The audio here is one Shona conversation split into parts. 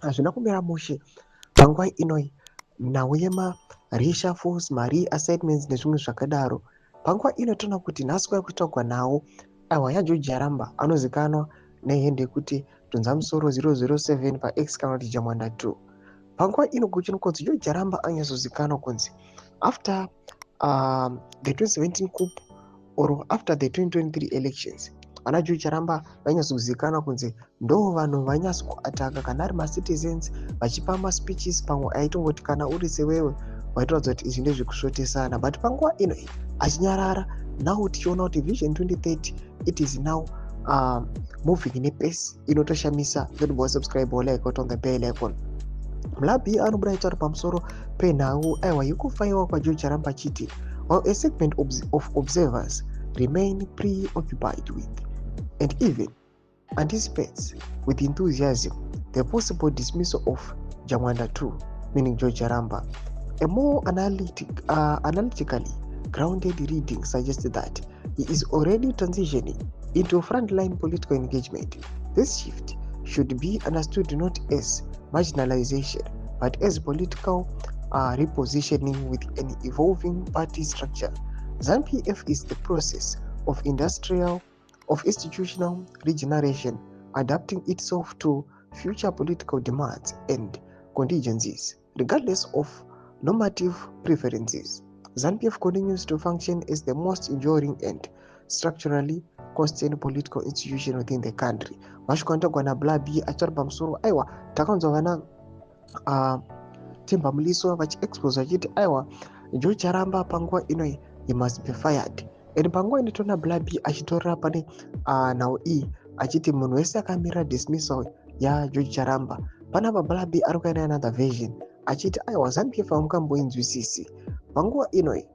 hazvina kumira mushe panguva inoi nhau yemareshuffles, mareassignments nezvimwe zvakadaro. Panguva ino toona kuti nhasi kwava kutaurwa nhau aiwa yaJoji Aramba anozikanwa nehende yekuti Tunzamusoro 007 paX kana kuti Jamwanda 2. Panguva ino kuchinzi Joji Aramba anyazozikanwa kunzi after the 2017 coup or after the 2023 elections, ana Joji Aramba vanyazozikanwa kunzi ndo vanhu vanyatsoataka kana ari macitizens vachipa maspeeches pamwe aitongoti kana uri sewewe waitoratidza kuti izvi ndezvekusvotesana. But panguva ino achinyarara now tichiona kuti vision 2030 it is now moving nepace inotoshamisa. Don't subscribe or like on the bell icon. Mlabi anobuda achitaura pamusoro penhau aiwa yekufaiwa kwaJoji Aramba achiti while a segment of observers remain preoccupied with and even anticipates with enthusiasm the possible dismissal of Jamwanda 2, meaning Joji Aramba, a more analytically grounded reading suggests that he is already transitioning into frontline political engagement. This shift should be understood not as marginalization, but as political repositioning with an evolving party structure. ZANU-PF is the process of institutional regeneration, adapting itself to future political demands and contingencies, regardless of normative preferences. ZANU-PF continues to function as the most enduring and structurally constant political institution within the country. Vashikwanitagwa naBlabi achitaura pamusoro aiwa takanzwa vana Temba Muliso vachiexpose vachiti aiwa Joji Aramba panguva inoi he must be fired. And panguva ino toona Blabi achitorera pane nhau iyi achiti munhu wese akamirira dismissal yaJoji Aramba. Panapa Blabi ari kuenda another version achiti aiwa ZANU-PF hamukamboinzwisisi. Panguva inoi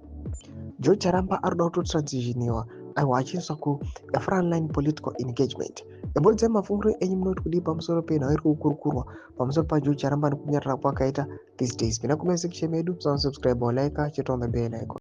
Joji Aramba arikuda kutotransitionwa aiwa achiiswa kufrontline political engagement. Imbodzi mafungiro enyu munoti kudii pamusoro penhau iri kukurukurwa pamusoro paJoji Aramba nekunyarara kwakaita these days? Pinda comment section medu, subscribe or like, hit on the bell icon.